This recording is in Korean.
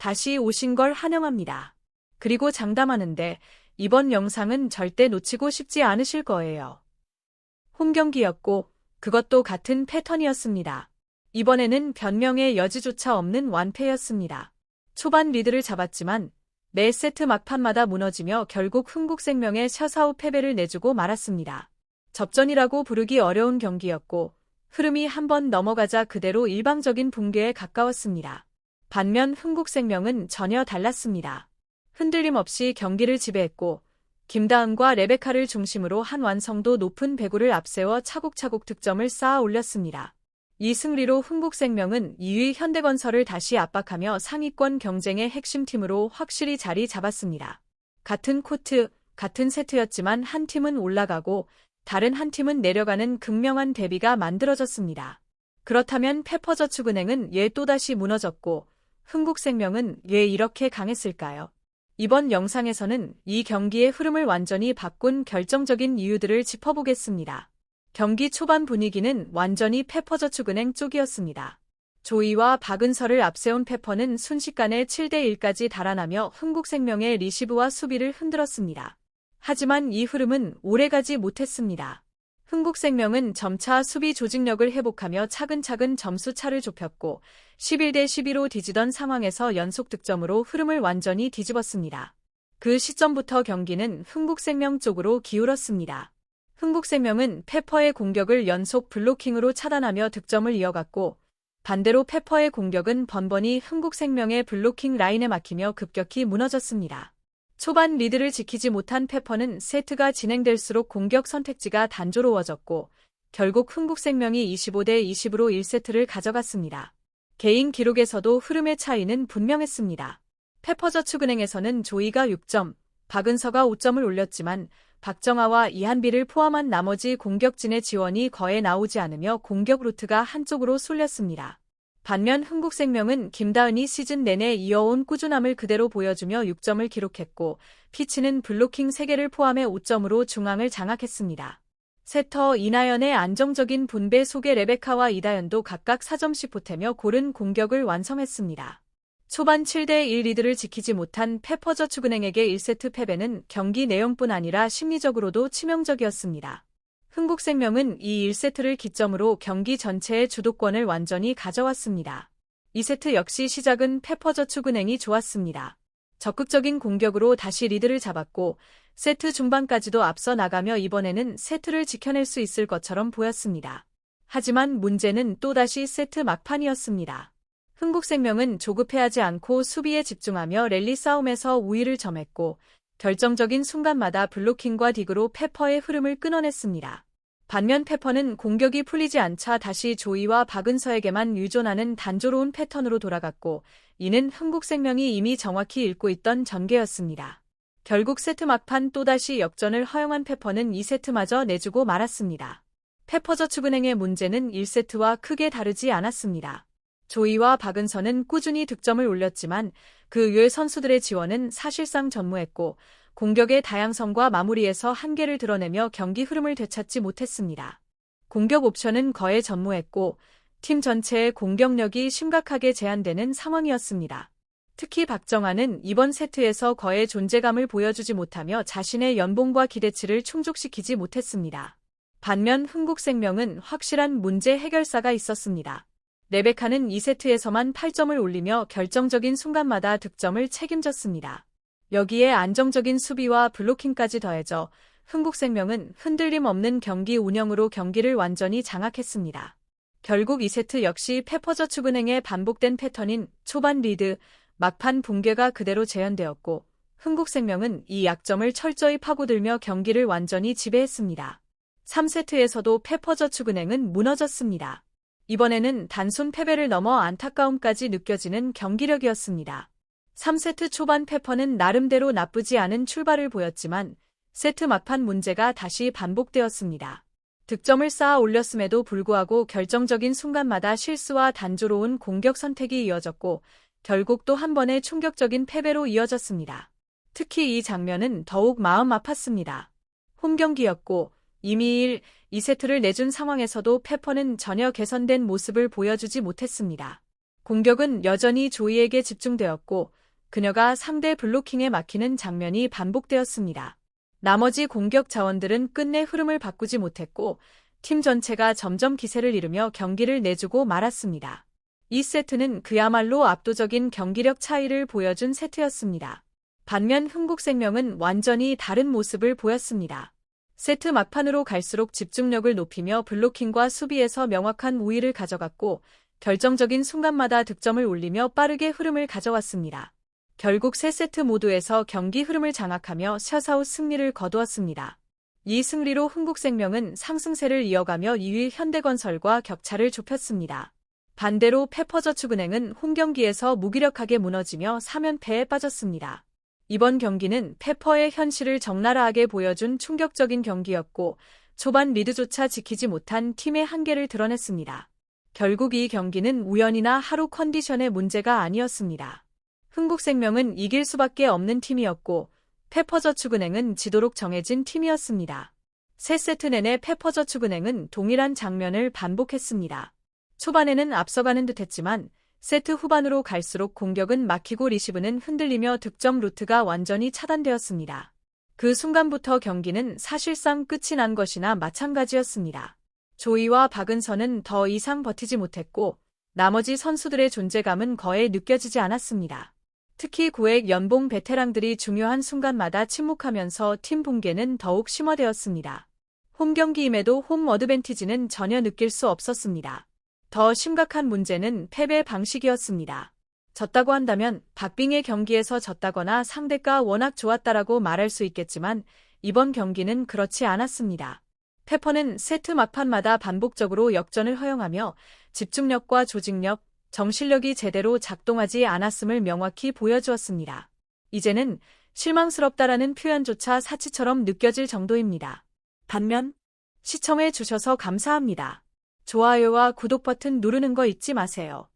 다시 오신 걸 환영합니다. 그리고 장담하는데 이번 영상은 절대 놓치고 싶지 않으실 거예요. 홈 경기였고 그것도 같은 패턴이었습니다. 이번에는 변명의 여지조차 없는 완패였습니다. 초반 리드를 잡았지만 매 세트 막판마다 무너지며 결국 흥국생명에 셔사후 패배를 내주고 말았습니다. 접전이라고 부르기 어려운 경기였고 흐름이 한번 넘어가자 그대로 일방적인 붕괴에 가까웠습니다. 반면 흥국생명은 전혀 달랐습니다. 흔들림 없이 경기를 지배했고 김다은과 레베카를 중심으로 한 완성도 높은 배구를 앞세워 차곡차곡 득점을 쌓아 올렸습니다. 이 승리로 흥국생명은 2위 현대건설을 다시 압박하며 상위권 경쟁의 핵심팀으로 확실히 자리 잡았습니다. 같은 코트, 같은 세트였지만 한 팀은 올라가고 다른 한 팀은 내려가는 극명한 대비가 만들어졌습니다. 그렇다면 페퍼저축은행은 왜 또다시 무너졌고 흥국생명은 왜 이렇게 강했을까요? 이번 영상에서는 이 경기의 흐름을 완전히 바꾼 결정적인 이유들을 짚어보겠습니다. 경기 초반 분위기는 완전히 페퍼저축은행 쪽이었습니다. 조이와 박은서를 앞세운 페퍼는 순식간에 7대1까지 달아나며 흥국생명의 리시브와 수비를 흔들었습니다. 하지만 이 흐름은 오래가지 못했습니다. 흥국생명은 점차 수비 조직력을 회복하며 차근차근 점수 차를 좁혔고 11대12로 뒤지던 상황에서 연속 득점으로 흐름을 완전히 뒤집었습니다. 그 시점부터 경기는 흥국생명 쪽으로 기울었습니다. 흥국생명은 페퍼의 공격을 연속 블로킹으로 차단하며 득점을 이어갔고 반대로 페퍼의 공격은 번번이 흥국생명의 블로킹 라인에 막히며 급격히 무너졌습니다. 초반 리드를 지키지 못한 페퍼는 세트가 진행될수록 공격 선택지가 단조로워졌고 결국 흥국생명이 25대20으로 1세트를 가져갔습니다. 개인 기록에서도 흐름의 차이는 분명했습니다. 페퍼저축은행에서는 조이가 6점, 박은서가 5점을 올렸지만 박정아와 이한비를 포함한 나머지 공격진의 지원이 거의 나오지 않으며 공격 루트가 한쪽으로 쏠렸습니다. 반면 흥국생명은 김다은이 시즌 내내 이어온 꾸준함을 그대로 보여주며 6점을 기록했고 피치는 블로킹 3개를 포함해 5점으로 중앙을 장악했습니다. 세터 이나연의 안정적인 분배 속에 레베카와 이다연도 각각 4점씩 보태며 고른 공격을 완성했습니다. 초반 7대1 리드를 지키지 못한 페퍼저축은행에게 1세트 패배는 경기 내용뿐 아니라 심리적으로도 치명적이었습니다. 흥국생명은 이 1세트를 기점으로 경기 전체의 주도권을 완전히 가져왔습니다. 2세트 역시 시작은 페퍼저축은행이 좋았습니다. 적극적인 공격으로 다시 리드를 잡았고 세트 중반까지도 앞서 나가며 이번에는 세트를 지켜낼 수 있을 것처럼 보였습니다. 하지만 문제는 또다시 세트 막판이었습니다. 흥국생명은 조급해하지 않고 수비에 집중하며 랠리 싸움에서 우위를 점했고 결정적인 순간마다 블로킹과 딕으로 페퍼의 흐름을 끊어냈습니다. 반면 페퍼는 공격이 풀리지 않자 다시 조이와 박은서에게만 의존하는 단조로운 패턴으로 돌아갔고 이는 흥국생명이 이미 정확히 읽고 있던 전개였습니다. 결국 세트 막판 또다시 역전을 허용한 페퍼는 2세트마저 내주고 말았습니다. 페퍼저축은행의 문제는 1세트와 크게 다르지 않았습니다. 조이와 박은서는 꾸준히 득점을 올렸지만 그 외 선수들의 지원은 사실상 전무했고 공격의 다양성과 마무리에서 한계를 드러내며 경기 흐름을 되찾지 못했습니다. 공격 옵션은 거의 전무했고 팀 전체의 공격력이 심각하게 제한되는 상황이었습니다. 특히 박정아는 이번 세트에서 거의 존재감을 보여주지 못하며 자신의 연봉과 기대치를 충족시키지 못했습니다. 반면 흥국생명은 확실한 문제 해결사가 있었습니다. 레베카는 2세트에서만 8점을 올리며 결정적인 순간마다 득점을 책임졌습니다. 여기에 안정적인 수비와 블로킹까지 더해져 흥국생명은 흔들림 없는 경기 운영으로 경기를 완전히 장악했습니다. 결국 2세트 역시 페퍼저축은행의 반복된 패턴인 초반 리드, 막판 붕괴가 그대로 재현되었고 흥국생명은 이 약점을 철저히 파고들며 경기를 완전히 지배했습니다. 3세트에서도 페퍼저축은행은 무너졌습니다. 이번에는 단순 패배를 넘어 안타까움까지 느껴지는 경기력이었습니다. 3세트 초반 페퍼는 나름대로 나쁘지 않은 출발을 보였지만 세트 막판 문제가 다시 반복되었습니다. 득점을 쌓아 올렸음에도 불구하고 결정적인 순간마다 실수와 단조로운 공격 선택이 이어졌고 결국 또 한 번의 충격적인 패배로 이어졌습니다. 특히 이 장면은 더욱 마음 아팠습니다. 홈 경기였고 이미 2세트를 내준 상황에서도 페퍼는 전혀 개선된 모습을 보여주지 못했습니다. 공격은 여전히 조이에게 집중되었고 그녀가 상대 블로킹에 막히는 장면이 반복되었습니다. 나머지 공격 자원들은 끝내 흐름을 바꾸지 못했고 팀 전체가 점점 기세를 잃으며 경기를 내주고 말았습니다. 이 세트는 그야말로 압도적인 경기력 차이를 보여준 세트였습니다. 반면 흥국생명은 완전히 다른 모습을 보였습니다. 세트 막판으로 갈수록 집중력을 높이며 블로킹과 수비에서 명확한 우위를 가져갔고 결정적인 순간마다 득점을 올리며 빠르게 흐름을 가져왔습니다. 결국 세 세트 모두에서 경기 흐름을 장악하며 셧아웃 승리를 거두었습니다. 이 승리로 흥국생명은 상승세를 이어가며 2위 현대건설과 격차를 좁혔습니다. 반대로 페퍼저축은행은 홈경기에서 무기력하게 무너지며 3연패에 빠졌습니다. 이번 경기는 페퍼의 현실을 적나라하게 보여준 충격적인 경기였고 초반 리드조차 지키지 못한 팀의 한계를 드러냈습니다. 결국 이 경기는 우연이나 하루 컨디션의 문제가 아니었습니다. 흥국생명은 이길 수밖에 없는 팀이었고 페퍼저축은행은 지도록 정해진 팀이었습니다. 세 세트 내내 페퍼저축은행은 동일한 장면을 반복했습니다. 초반에는 앞서가는 듯했지만 세트 후반으로 갈수록 공격은 막히고 리시브는 흔들리며 득점 루트가 완전히 차단되었습니다. 그 순간부터 경기는 사실상 끝이 난 것이나 마찬가지였습니다. 조이와 박은서는 더 이상 버티지 못했고 나머지 선수들의 존재감은 거의 느껴지지 않았습니다. 특히 고액 연봉 베테랑들이 중요한 순간마다 침묵하면서 팀 붕괴는 더욱 심화되었습니다. 홈 경기임에도 홈 어드밴티지는 전혀 느낄 수 없었습니다. 더 심각한 문제는 패배 방식이었습니다. 졌다고 한다면 박빙의 경기에서 졌다거나 상대가 워낙 좋았다라고 말할 수 있겠지만 이번 경기는 그렇지 않았습니다. 페퍼는 세트 막판마다 반복적으로 역전을 허용하며 집중력과 조직력, 정신력이 제대로 작동하지 않았음을 명확히 보여주었습니다. 이제는 실망스럽다라는 표현조차 사치처럼 느껴질 정도입니다. 반면 시청해 주셔서 감사합니다. 좋아요와 구독 버튼 누르는 거 잊지 마세요.